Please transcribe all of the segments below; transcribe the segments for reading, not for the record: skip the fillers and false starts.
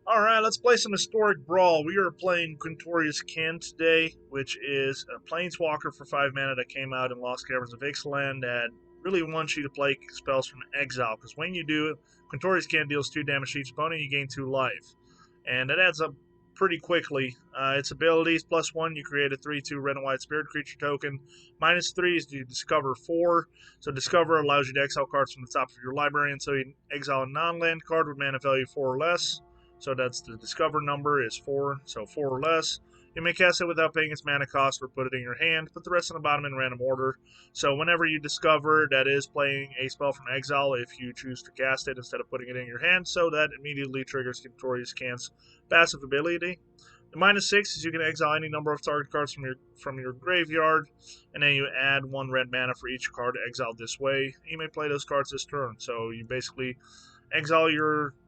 Alright, let's play some Historic Brawl. We are playing Quintorius Kand today, which is a planeswalker for 5 mana that came out in Lost Caverns of Ixalan that really wants you to play spells from Exile, because when you do, Quintorius Kand deals 2 damage to each opponent, you gain 2 life. And that adds up pretty quickly. Its abilities, +1, you create a 3/2 red and white spirit creature token. -3 is you discover 4. So Discover allows you to exile cards from the top of your library until you exile a non-land card with mana value 4 or less. So that's the discover number is 4, so 4 or less. You may cast it without paying its mana cost or put it in your hand. Put the rest on the bottom in random order. So whenever you discover, that is playing a spell from Exile if you choose to cast it instead of putting it in your hand, so that immediately triggers Quintorius Kand's passive ability. The -6 is you can exile any number of target cards from your graveyard, and then you add 1 red mana for each card exiled this way. You may play those cards this turn. So you basically exile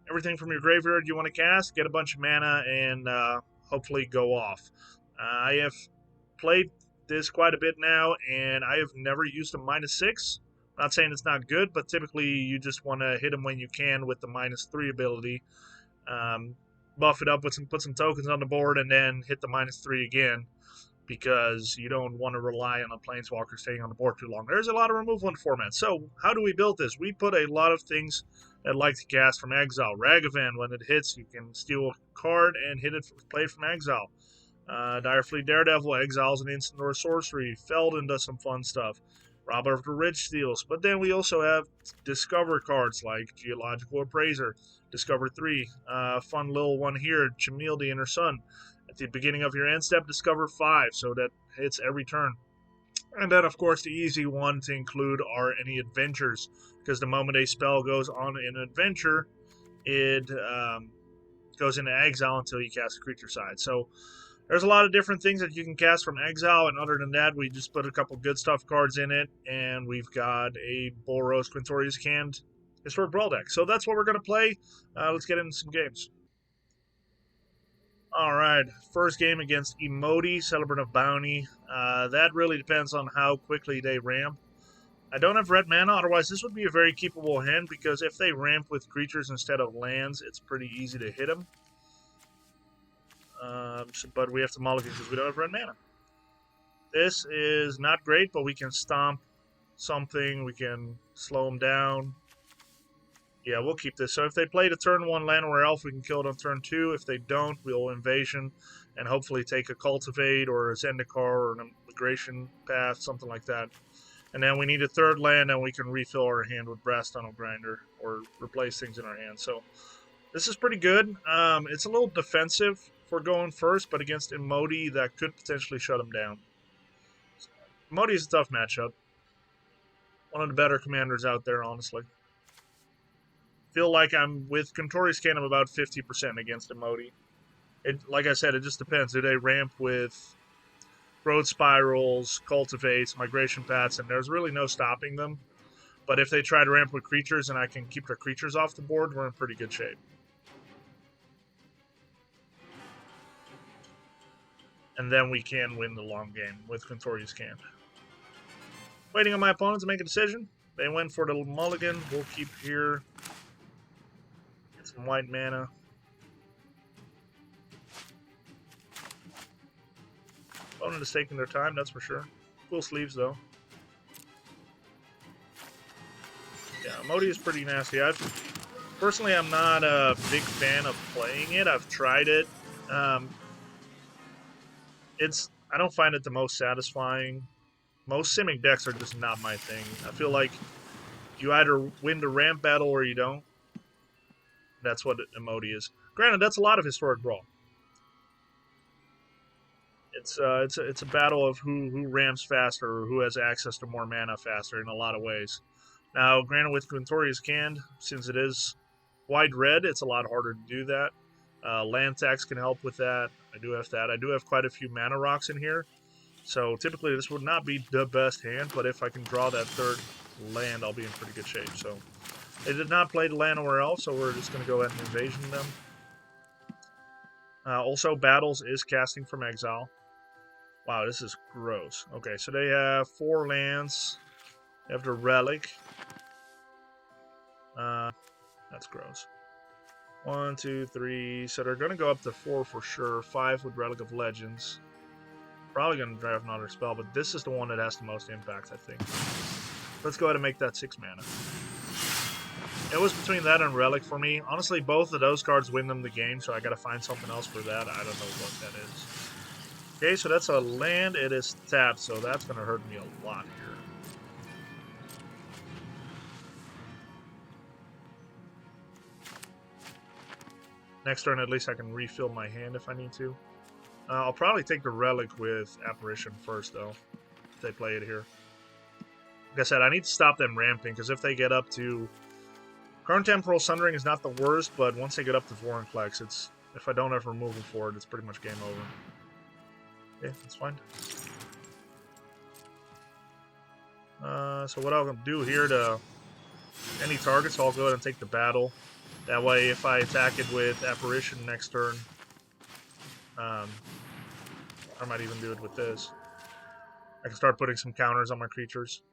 everything from your graveyard you want to cast, get a bunch of mana, and hopefully go off. I have played this quite a bit now, and I have never used a -6. Not saying it's not good, but typically you just want to hit them when you can with the -3 ability. Buff it up with put some tokens on the board, and then hit the -3 again, because you don't want to rely on a planeswalker staying on the board too long. There's a lot of removal in the format. So how do we build this? We put a lot of things that like to cast from Exile. Ragavan, when it hits, you can steal a card and play it from Exile. Direfleet Daredevil exiles an instant or a sorcery. Felden does some fun stuff. Robber of the Rich steals. But then we also have Discover cards like Geological Appraiser. Discover 3. Fun little one here, Chamil the Inner Sun. At the beginning of your end step, discover 5, so that hits every turn. And then, of course, the easy one to include are any adventures, because the moment a spell goes on an adventure, it goes into exile until you cast a creature side. So there's a lot of different things that you can cast from exile, and other than that, we just put a couple good stuff cards in it, and we've got a Boros Quintorius Kand Historic Brawl deck. So that's what we're going to play. Let's get into some games. Alright, first game against Emoti, Celebrant of Bounty. That really depends on how quickly they ramp. I don't have red mana, otherwise this would be a very keepable hand, because if they ramp with creatures instead of lands, it's pretty easy to hit them. But we have to mulligan because we don't have red mana. This is not great, but we can stomp something, we can slow them down. Yeah, we'll keep this. So if they played a turn 1 land or elf, we can kill it on turn 2. If they don't, we'll invasion and hopefully take a cultivate or a Zendikar or an immigration path, something like that. And then we need a 3rd land, and we can refill our hand with Brass Tunnel Grinder or replace things in our hand. So this is pretty good. It's a little defensive for going first, but against Emoti, that could potentially shut him down. Emoti is a tough matchup. One of the better commanders out there, honestly. Feel like I'm with Quintorius Kand, I'm about 50% against Emoti. Like I said, it just depends. Do they ramp with Road Spirals, Cultivates, Migration Paths, and there's really no stopping them. But if they try to ramp with creatures and I can keep their creatures off the board, we're in pretty good shape. And then we can win the long game with Quintorius Kand. Waiting on my opponent to make a decision. They went for the mulligan. We'll keep here. Some white mana. Opponent is taking their time, that's for sure. Cool sleeves, though. Yeah, Emoti is pretty nasty. Personally, I'm not a big fan of playing it. I've tried it. I don't find it the most satisfying. Most Simic decks are just not my thing. I feel like you either win the ramp battle or you don't. That's what Emoti is. Granted, that's a lot of Historic Brawl. It's a battle of who ramps faster or who has access to more mana faster in a lot of ways. Now, granted, with Quintorius Kand, since it is wide red, it's a lot harder to do that. Land tax can help with that. I do have that. I do have quite a few mana rocks in here. So typically this would not be the best hand, but if I can draw that 3rd land, I'll be in pretty good shape. So they did not play the land or elf, so we're just going to go ahead and invasion them. Also, Battles is casting from Exile. Wow, this is gross. Okay, so they have 4 lands. They have the Relic. That's gross. 1, 2, 3. So they're going to go up to 4 for sure. 5 with Relic of Legends. Probably going to draft another spell, but this is the one that has the most impact, I think. Let's go ahead and make that 6 mana. It was between that and Relic for me. Honestly, both of those cards win them the game, so I got to find something else for that. I don't know what that is. Okay, so that's a land. It is tapped, so that's going to hurt me a lot here. Next turn, at least I can refill my hand if I need to. I'll probably take the Relic with Apparition first, though, if they play it here. Like I said, I need to stop them ramping, because if they get up to... Current Temporal Sundering is not the worst, but once they get up to Vorinclex, it's... If I don't have removal for it, it's pretty much game over. Okay, that's fine. So what I'll do here to... Any targets, I'll go ahead and take the battle. That way, if I attack it with Apparition next turn... I might even do it with this. I can start putting some counters on my creatures.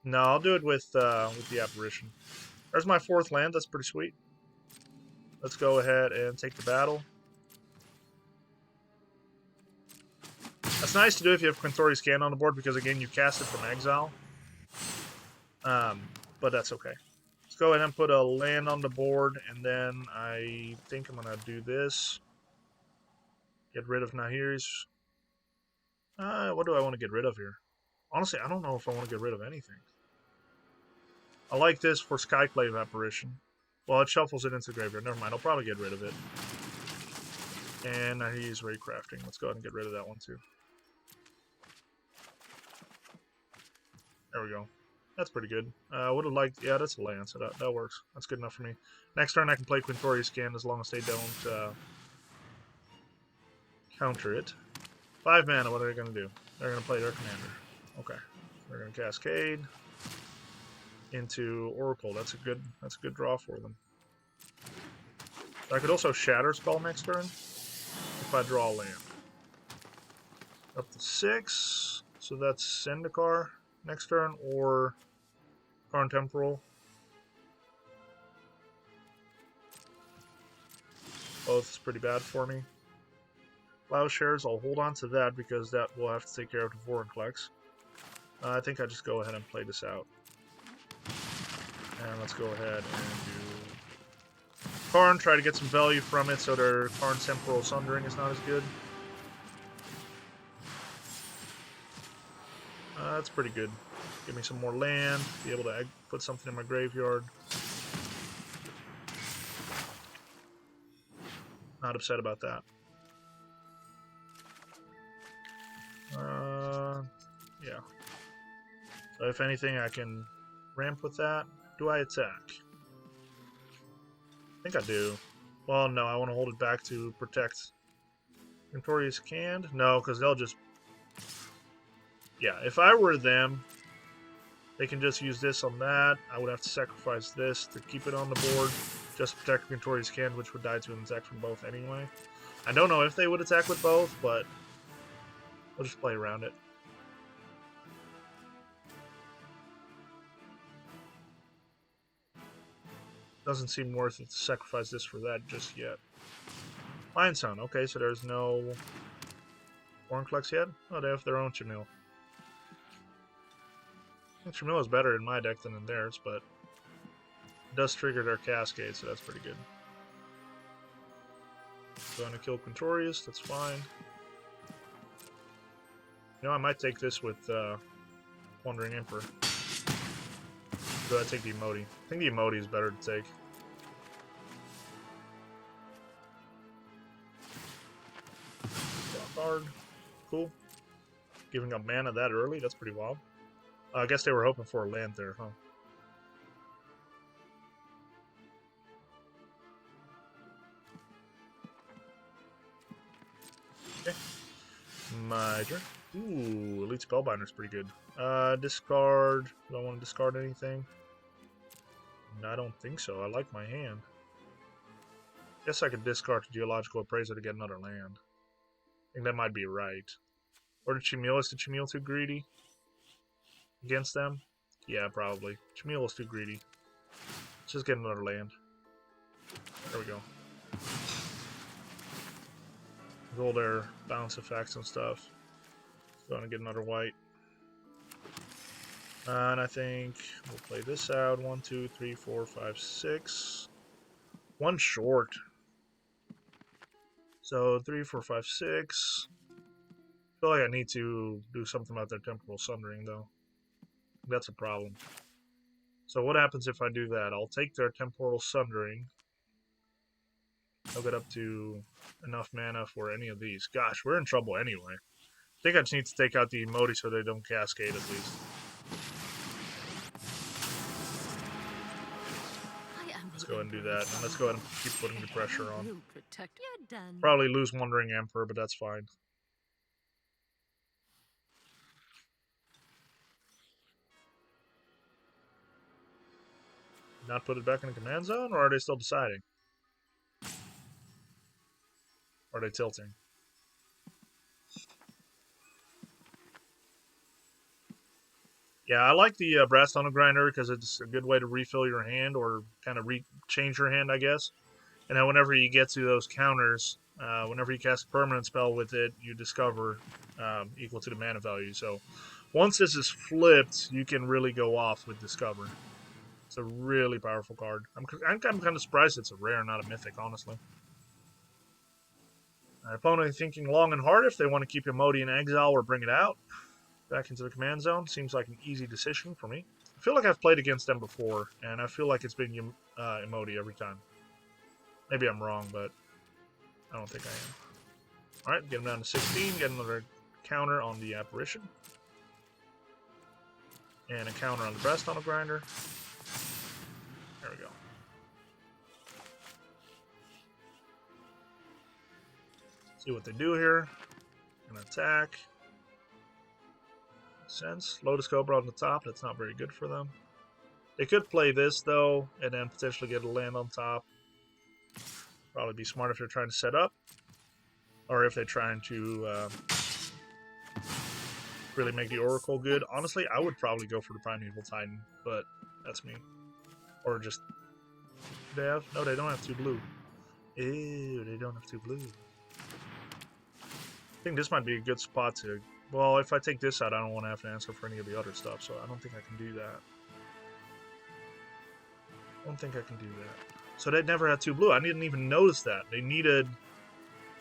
No, I'll do it with the Apparition. There's my 4th land. That's pretty sweet. Let's go ahead and take the battle. That's nice to do if you have Quintorius Kand on the board, because again, you cast it from Exile. But that's okay. Let's go ahead and put a land on the board, and then I think I'm going to do this. Get rid of Nahir's. What do I want to get rid of here? Honestly, I don't know if I want to get rid of anything. I like this for Skyclave Apparition. Well, it shuffles it into the graveyard. Never mind, I'll probably get rid of it. And he's Raycrafting. Let's go ahead and get rid of that one too. There we go. That's pretty good. Would have liked... Yeah, that's a land, so that works. That's good enough for me. Next turn I can play Quintorius Kand as long as they don't counter it. 5 mana, what are they going to do? They're going to play their commander. Okay. They're going to cascade into Oracle. That's a good draw for them. I could also Shatter Spell next turn if I draw a land. Up to 6. So that's Zendikar next turn, or Karn Temporal. Both is pretty bad for me. Plowshares, I'll hold on to that because that will have to take care of the Vorinclex. I think I just go ahead and play this out. And let's go ahead and do Karn, try to get some value from it so their Karn Temporal Sundering is not as good. That's pretty good. Give me some more land, be able to put something in my graveyard. Not upset about that. Yeah. So if anything, I can ramp with that. Do I attack? I think I do. Well, no, I want to hold it back to protect Quintorius Kand. No, because they'll just... Yeah, if I were them, they can just use this on that. I would have to sacrifice this to keep it on the board, just to protect Quintorius Kand, which would die to an attack from both anyway. I don't know if they would attack with both, but we'll just play around it. Doesn't seem worth it to sacrifice this for that just yet. Mindstone, okay, so there's no Vorinclex yet? Oh, they have their own Chamil. I think Chamil is better in my deck than in theirs, but it does trigger their Cascade, so that's pretty good. Going to kill Quintorius, that's fine. You know, I might take this with Wandering Emperor. Do I take the Emote? I think the Emote is better to take. Draw card. Cool. Giving up mana that early, that's pretty wild. I guess they were hoping for a land there, huh? Okay. My turn. Ooh, Elite Spellbinder's pretty good. Discard. Do I want to discard anything? No, I don't think so. I like my hand. Guess I could discard the Geological Appraiser to get another land. I think that might be right. Or the Chamil. Is the Chamil too greedy? Against them? Yeah, probably. Chamil is too greedy. just get another land. There we go. Roll their bounce effects and stuff. Going to get another white. And I think we'll play this out. 1, 2, 3, 4, 5, 6. One short. So 3, 4, 5, 6. I feel like I need to do something about their temporal sundering, though. That's a problem. So what happens if I do that? I'll take their temporal sundering. I'll get up to enough mana for any of these. Gosh, we're in trouble anyway. I think I just need to take out the Emoti so they don't cascade at least. Let's go ahead and do that. And let's go ahead and keep putting the pressure on. Probably lose Wandering Emperor, but that's fine. Not put it back in the command zone, or are they still deciding? Or are they tilting? Yeah, I like the Brass Tunnel Grinder because it's a good way to refill your hand or kind of change your hand, I guess. And then whenever you get to those counters, whenever you cast a permanent spell with it, you discover equal to the mana value. So once this is flipped, you can really go off with Discover. It's a really powerful card. I'm kind of surprised it's a rare, not a mythic, honestly. My opponent thinking long and hard if they want to keep Emoti in exile or bring it out. Back into the command zone. Seems like an easy decision for me. I feel like I've played against them before, and I feel like it's been Emoti every time. Maybe I'm wrong, but I don't think I am. Alright, get him down to 16. Get another counter on the Apparition. And a counter on the Brass Tunnel Grinder. There we go. See what they do here. Gonna attack. Sense. Lotus Cobra on the top. That's not very good for them. They could play this, though, and then potentially get a land on top. Probably be smart if they're trying to set up. Or if they're trying to really make the Oracle good. Honestly, I would probably go for the Primeval Titan, but that's me. Or just... They have? No, they don't have 2 blue. Ew, they don't have 2 blue. I think this might be a good spot to... Well, if I take this out, I don't want to have to answer for any of the other stuff, so I don't think I can do that. So they never had 2 blue. I didn't even notice that. They needed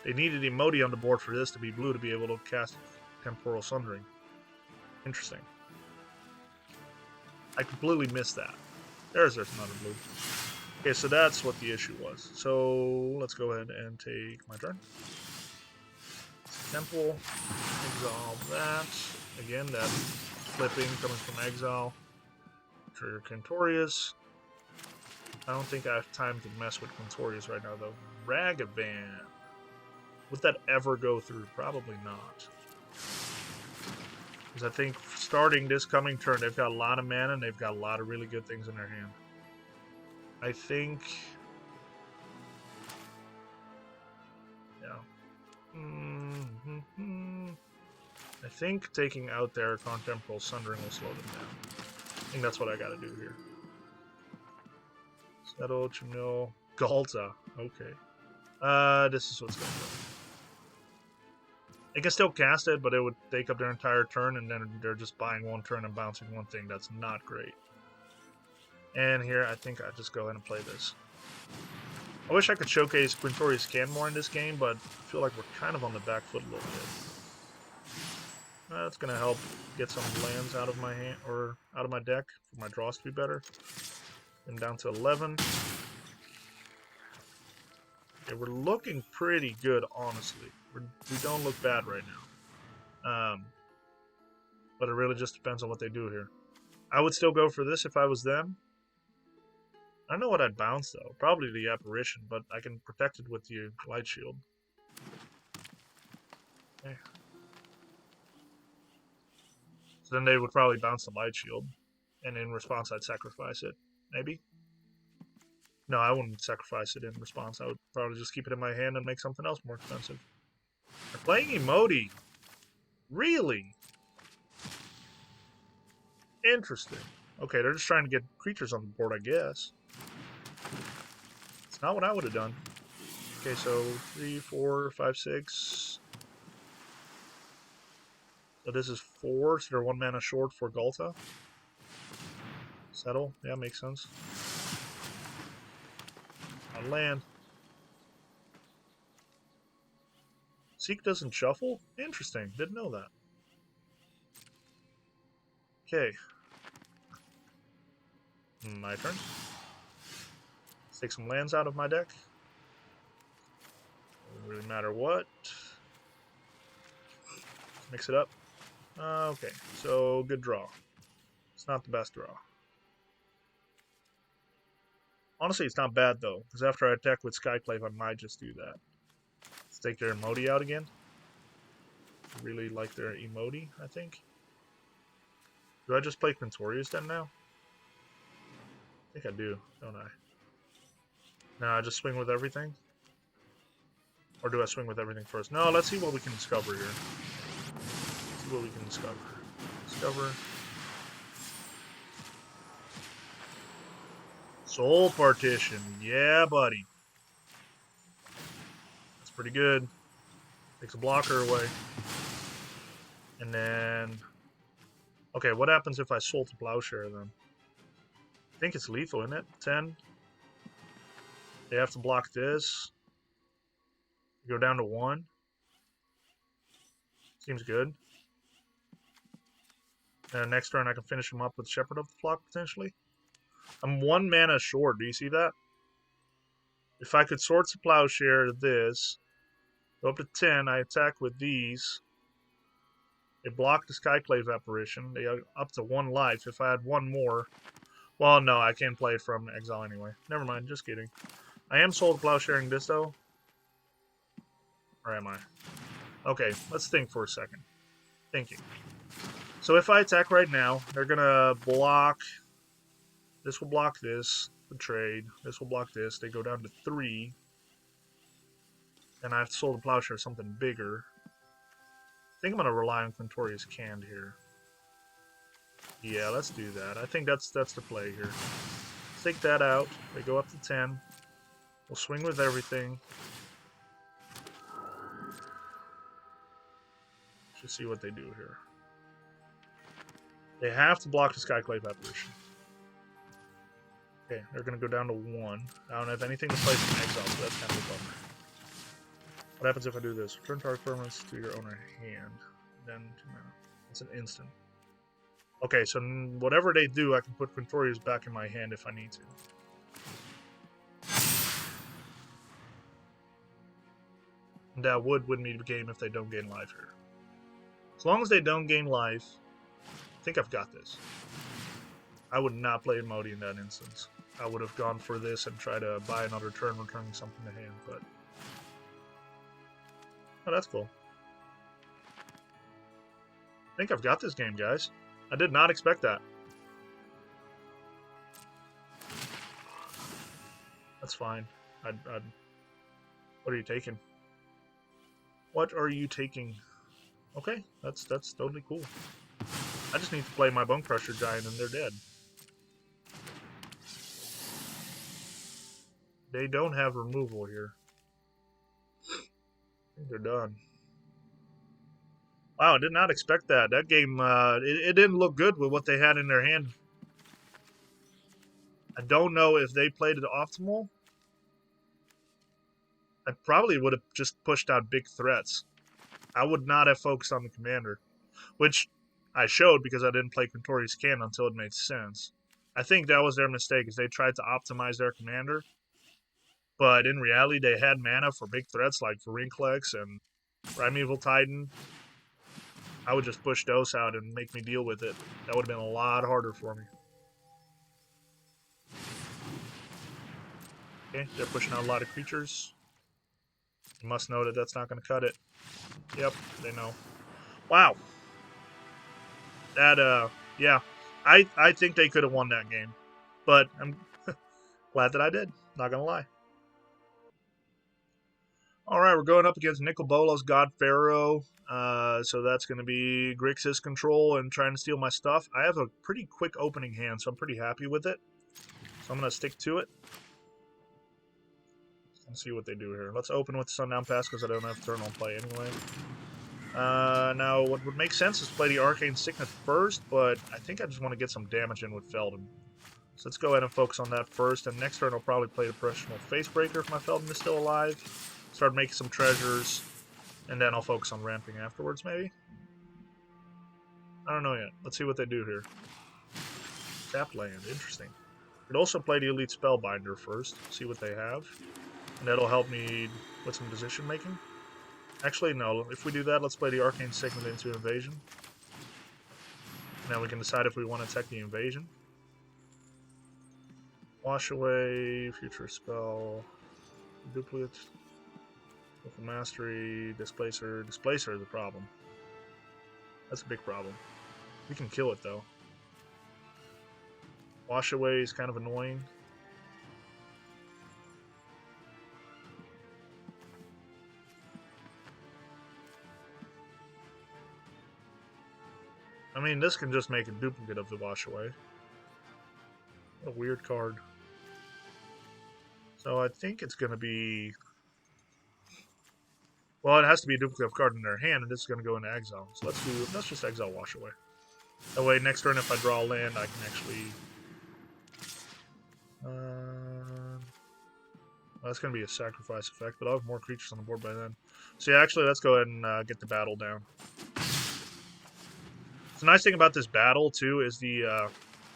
Emoti on the board for this to be blue to be able to cast Temporal Sundering. Interesting. I completely missed that. There's another blue. Okay, so that's what the issue was. So let's go ahead and take my turn. Temple, exile that. Again, that flipping coming from exile. Trigger Quintorius. I don't think I have time to mess with Quintorius right now, though. Ragavan. Would that ever go through? Probably not. Because I think starting this coming turn, they've got a lot of mana and they've got a lot of really good things in their hand. I think... Yeah. I think taking out their Contemporal Sundering will slow them down. I think that's what I gotta do here. Settle, Chimil, Galta. Okay. This is what's going on. They can still cast it, but it would take up their entire turn, and then they're just buying 1 turn and bouncing 1 thing. That's not great. And here, I think I just go ahead and play this. I wish I could showcase Quintorius Kand more in this game, but I feel like we're kind of on the back foot a little bit. That's going to help get some lands out of my hand, or out of my deck, for my draws to be better. I'm down to 11. Okay, we're looking pretty good, honestly. We don't look bad right now. But it really just depends on what they do here. I would still go for this if I was them. I know what I'd bounce, though. Probably the Apparition, but I can protect it with the Light Shield. Okay. So then they would probably bounce the Light Shield. And in response, I'd sacrifice it. Maybe? No, I wouldn't sacrifice it in response. I would probably just keep it in my hand and make something else more expensive. They're playing Emoti. Really? Interesting. Okay, they're just trying to get creatures on the board, I guess. It's not what I would have done. Okay, so 3, 4, 5, 6. So this is 4, so they're 1 mana short for Galta. Settle. Yeah, makes sense. On land. Seek doesn't shuffle? Interesting. Didn't know that. Okay. My turn. Let's take some lands out of my deck. Doesn't really matter what. Mix it up. Okay, so good draw. It's not the best draw. Honestly, it's not bad though, because after I attack with Skyclave, I might just do that. Let's take their emote out again. I really like their emote, I think. Do I just play Quintorius then now? I think I do, don't I? No, I just swing with everything? Or do I swing with everything first? No, let's see what we can discover here. Let's see what we can discover. Discover. Soul Partition. Yeah, buddy. That's pretty good. Takes a blocker away. And then... Okay, what happens if I Soul to Plowshare then? I think it's lethal, isn't it? 10. They have to block this. Go down to 1. Seems good. And next turn I can finish him up with Shepherd of the Flock, potentially. I'm 1 mana short, do you see that? If I could Swords to Plowshare this, go up to 10, I attack with these. They block the Skyclave Apparition. They are up to 1 life. If I had 1 more... Well, no, I can't play it from Exile anyway. Never mind, just kidding. I am Soul to Plowsharing this, though. Or am I? Okay, let's think for a second. Thinking. So if I attack right now, they're gonna block... This will block this, the trade. This will block this. They go down to 3. And I have to Soul to Plowshare something bigger. I think I'm gonna rely on Quintorius Kand here. Yeah, let's do that. I think that's the play here. Let's take that out. They go up to 10. We'll swing with everything. Just see what they do here. They have to block the Skyclave Apparition. Okay, they're going to go down to 1. I don't have anything to play from Exile, so that's kind of a bummer. What happens if I do this? Return target permanents to your owner hand. Then 2 mana. It's an instant. Okay, so whatever they do, I can put Quintorius back in my hand if I need to. And that would win me the game if they don't gain life here. As long as they don't gain life, I think I've got this. I would not play Modi in that instance. I would have gone for this and tried to buy another turn, returning something to hand, but... Oh, that's cool. I think I've got this game, guys. I did not expect that. That's fine. What are you taking? What are you taking? Okay, that's totally cool. I just need to play my Bone Crusher Giant and they're dead. They don't have removal here. I think they're done. Wow, I did not expect that. That game, it didn't look good with what they had in their hand. I don't know if they played it optimal. I probably would have just pushed out big threats. I would not have focused on the commander. Which I showed because I didn't play Quintorius Kand until it made sense. I think that was their mistake, is they tried to optimize their commander. But in reality, they had mana for big threats like Vorinclex and Primeval Titan. I would just push those out and make me deal with it. That would have been a lot harder for me. Okay, they're pushing out a lot of creatures. You must know that that's not going to cut it. Yep, they know. Wow. That, yeah. I think they could have won that game. But I'm glad that I did. Not going to lie. Alright, we're going up against Nicol God Pharaoh. So that's going to be Grixis control and trying to steal my stuff. I have a pretty quick opening hand, so I'm pretty happy with it. So I'm going to stick to it. Let's see what they do here. Let's open with Sundown Pass because I don't have turn on play anyway. Now, what would make sense is play the Arcane Signet first, but I think I just want to get some damage in with Feldon. So let's go ahead and focus on that first, and next turn I'll probably play the Professional Facebreaker if my Feldon is still alive. Start making some treasures, and then I'll focus on ramping afterwards, maybe? I don't know yet. Let's see what they do here. Tapped land, interesting. Could also play the Elite Spellbinder first, see what they have. And that'll help me with some decision making. Actually, no. If we do that, let's play the Arcane Signet into Invasion. Now we can decide if we want to attack the Invasion. Wash away, future spell, duplicate, with mastery, displacer. Displacer is a problem. That's a big problem. We can kill it though. Wash away is kind of annoying. I mean, this can just make a duplicate of the wash away. What a weird card. So I think it's going to be... Well, it has to be a duplicate card in their hand, and this is going to go into Exile. So let's just Exile Wash Away. That way, next turn, if I draw a land, I can actually... Well, that's going to be a sacrifice effect, but I'll have more creatures on the board by then. So yeah, actually, let's go ahead and get the battle down. The nice thing about this battle, too, is the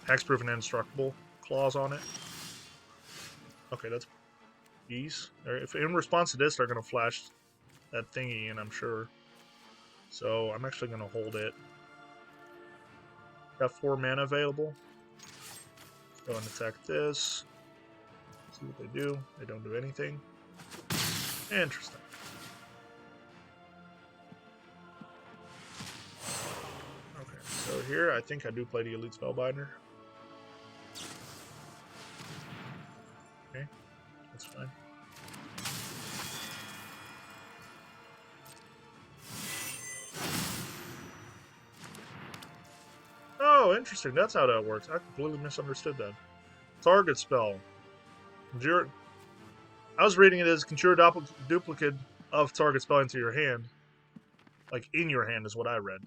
hexproof and indestructible clause on it. Okay, that's ease. If in response to this, they're going to flash that thingy in, I'm sure. So I'm actually going to hold it. Got 4 mana available. Go and attack this. See what they do. They don't do anything. Interesting. Okay, so here I think I do play the Elite Spellbinder. Okay, that's fine. Oh, interesting. That's how that works. I completely misunderstood that. Target spell. Conjure. I was reading it as conjure a duplicate of target spell into your hand. Like, in your hand is what I read.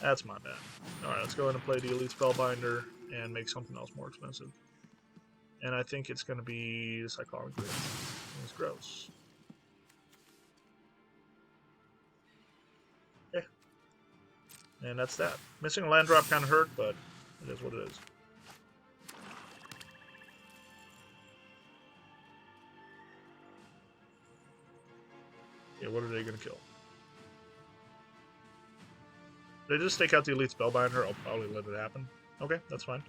That's my bad. Alright, let's go ahead and play the Elite Spellbinder and make something else more expensive. And I think it's going to be the Cyclonic Grid. It's gross. Okay. And that's that. Missing a land drop kind of hurt, but it is what it is. Yeah, what are they going to kill? They just take out the Elite Spellbinder. I'll probably let it happen. Okay, that's fine.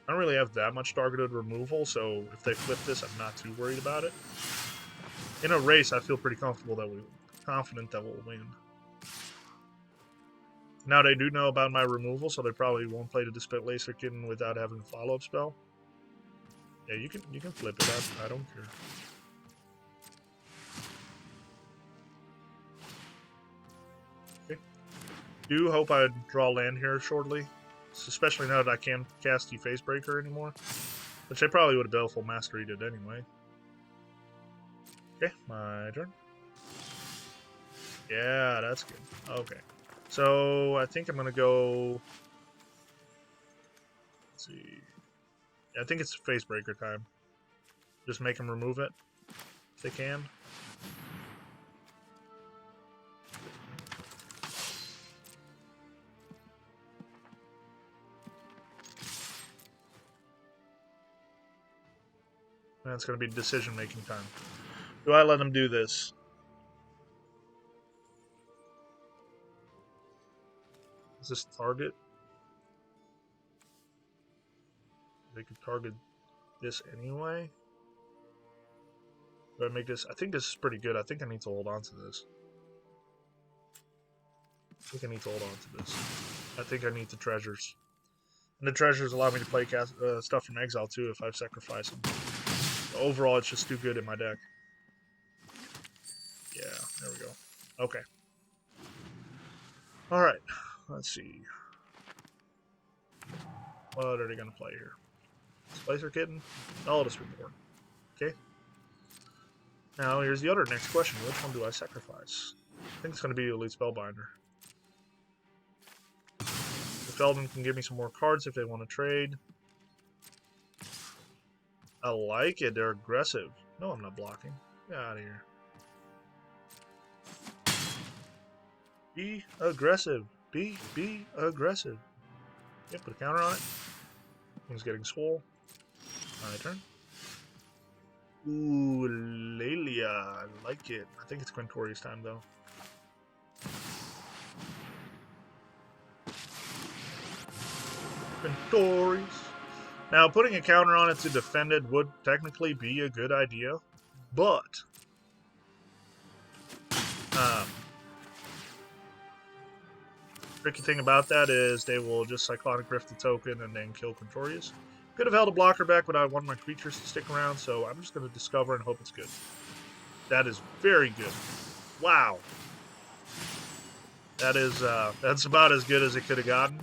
I don't really have that much targeted removal, so if they flip this, I'm not too worried about it. In a race, I feel pretty confident that we'll win. Now they do know about my removal, so they probably won't play the Displacer Kitten without having a follow-up spell. Yeah, you can flip it. I don't care. Okay. Do hope I draw land here shortly, especially now that I can't cast the Facebreaker anymore, which I probably would have Baleful Mastery did anyway. Okay, my turn. Yeah, that's good. Okay. So, I think I'm going to go... Let's see... Yeah, I think it's Facebreaker time. Just make them remove it, if they can. And it's going to be decision-making time. Do I let them do this? Is this target? They could target this anyway. Do I make this? I think this is pretty good. I think I need to hold on to this. I think I need to hold on to this. I think I need the treasures. And the treasures allow me to play stuff from Exile too if I've sacrificed them. Overall, it's just too good in my deck. Yeah, there we go. Okay. Alright. let's see. What are they going to play here? Splicer Kitten? Eldest Report. Okay. Now, here's the other next question. Which one do I sacrifice? I think it's going to be Elite Spellbinder. The Feldman can give me some more cards if they want to trade. I like it. They're aggressive. No, I'm not blocking. Get out of here. Be aggressive. Be aggressive. Yeah, put a counter on it. Thing's getting swole. My turn. Ooh, Lelia. I like it. I think it's Quintorius time, though. Quintorius. Now, putting a counter on it to defend it would technically be a good idea, but tricky thing about that is they will just Cyclonic Rift the token and then kill Quintorius. Could have held a blocker back, but I want my creatures to stick around, so I'm just going to discover and hope it's good. That is very good. Wow. That is, that's about as good as it could have gotten.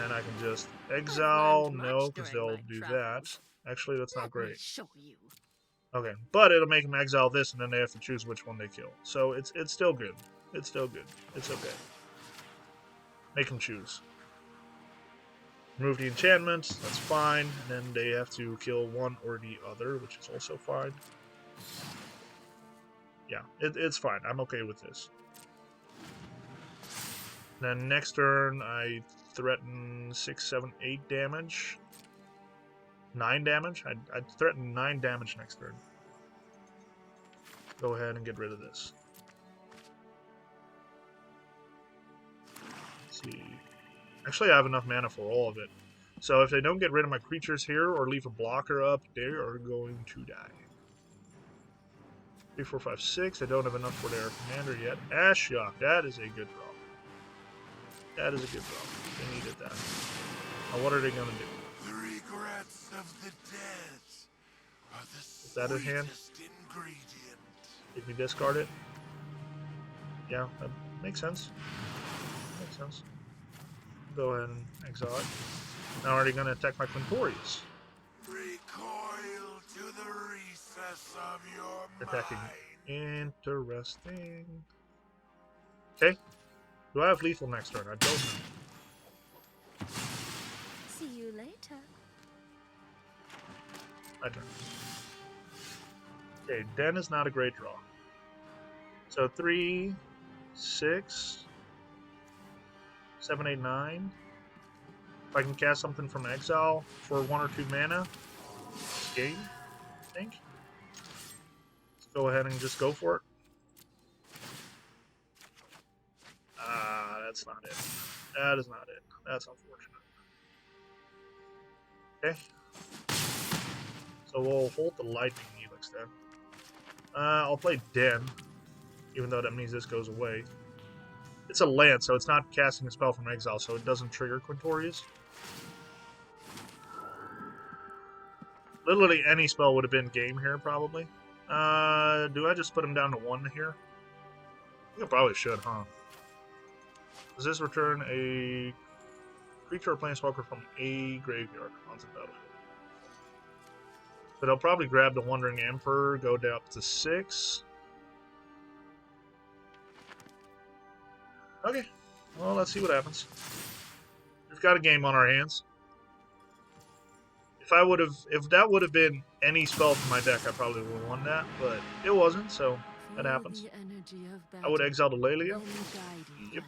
And I can just exile, no, because they'll do that. Actually, that's not great. Okay, but it'll make them exile this, and then they have to choose which one they kill. So it's still good. It's still good. It's okay. Make them choose. Remove the enchantments, that's fine. And then they have to kill one or the other, which is also fine. Yeah, it's fine. I'm okay with this. Then next turn, I threaten 6, 7, 8 damage. 9 damage? I'd threaten 9 damage next turn. Go ahead and get rid of this. Let's see. Actually, I have enough mana for all of it. So if they don't get rid of my creatures here or leave a blocker up, they are going to die. 3, 4, 5, 6. I don't have enough for their commander yet. Ashiok. That is a good draw. That is a good draw. They needed that. Now what are they going to do? The regrets of the dead are the Is that in hand? ingredient. Did we discard it? Yeah, that makes sense. Makes sense. Go ahead and exile it. Now are they going to attack my Quintorius? Recoil to the recess of your Attacking. mind. Interesting. Okay. Do I have lethal next turn? I don't know. See you later. My turn. Okay, Den is not a great draw. So 3, 6, 7, 8, 9. If I can cast something from Exile for 1 or 2 mana, Cascade, I think. Let's go ahead and just go for it. That's not it. That is not it. That's unfortunate. Okay. So we'll hold the Lightning Helix then. I'll play Den, even though that means this goes away. It's a land, so it's not casting a spell from Exile, so it doesn't trigger Quintorius. Literally any spell would have been game here, probably. Do I just put him down to 1 here? I think I probably should, huh? Does this return a creature or planeswalker from a graveyard onto the battlefield? But I'll probably grab the Wandering Emperor, go down up to 6. Okay, well, let's see what happens. We've got a game on our hands. If that would have been any spell from my deck, I probably would have won that, but it wasn't, so that happens. I would exile the Lelia. Yep.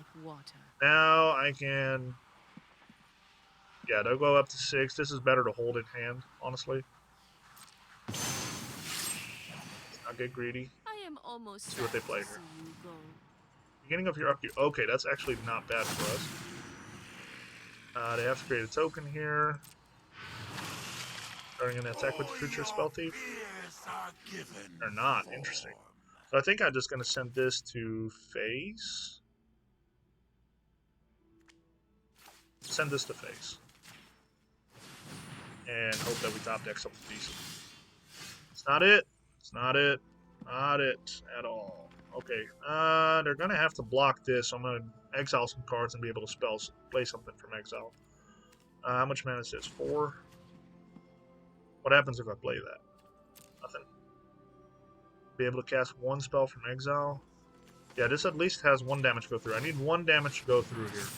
Now I can... Yeah, they'll go up to 6. This is better to hold in hand, honestly. I'll get greedy. I am almost see what they play here. Beginning of your upkeep. Okay, that's actually not bad for us. They have to create a token here. Starting an attack with the creature spell thief. Or not. Interesting. So I think I'm just going to send this to face. Send this to face. And hope that we top deck something decent. It's not it. It's not it. Not it at all. Okay, they're gonna have to block this, so I'm gonna exile some cards and be able to play something from exile. How much mana is this? 4? What happens if I play that? Nothing. Be able to cast 1 spell from exile. Yeah, this at least has 1 damage go through. I need 1 damage to go through here. So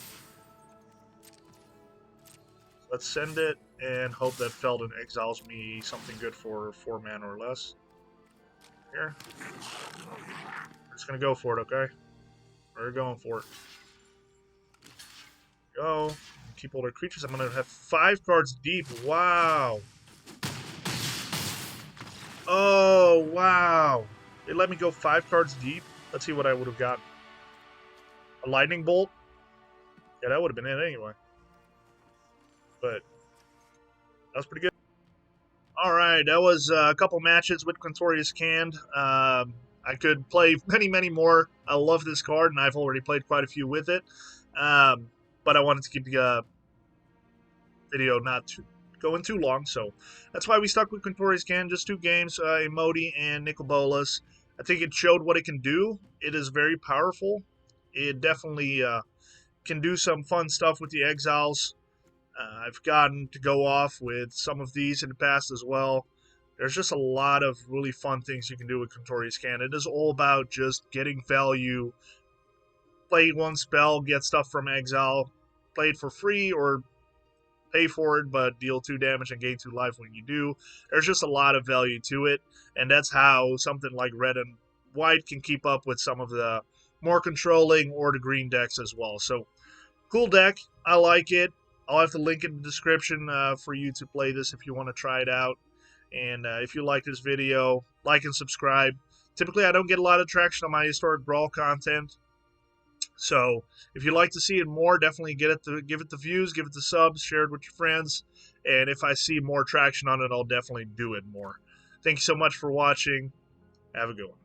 let's send it and hope that Felden exiles me something good for 4 mana or less. Here. We're just gonna go for it, okay? We're going for it. Go. Keep all their creatures. I'm gonna have 5 cards deep. Wow. Oh, wow. They let me go 5 cards deep. Let's see what I would have gotten. A lightning bolt? Yeah, that would have been it anyway. But that was pretty good. All right, that was a couple matches with Quintorius Kand. I could play many, many more. I love this card, and I've already played quite a few with it. But I wanted to keep the video not going too long, so that's why we stuck with Quintorius Kand. Just 2 games, Emoti and Nicol Bolas. I think it showed what it can do. It is very powerful. It definitely can do some fun stuff with the exiles. I've gotten to go off with some of these in the past as well. There's just a lot of really fun things you can do with Quintorius Kand. It is all about just getting value, play 1 spell, get stuff from exile, play it for free or pay for it, but deal 2 damage and gain 2 life when you do. There's just a lot of value to it, and that's how something like red and white can keep up with some of the more controlling or the green decks as well. So, cool deck. I like it. I'll have to link in the description for you to play this if you want to try it out. And if you like this video, like and subscribe. Typically, I don't get a lot of traction on my Historic Brawl content. So if you'd like to see it more, definitely give it the views, give it the subs, share it with your friends. And if I see more traction on it, I'll definitely do it more. Thank you so much for watching. Have a good one.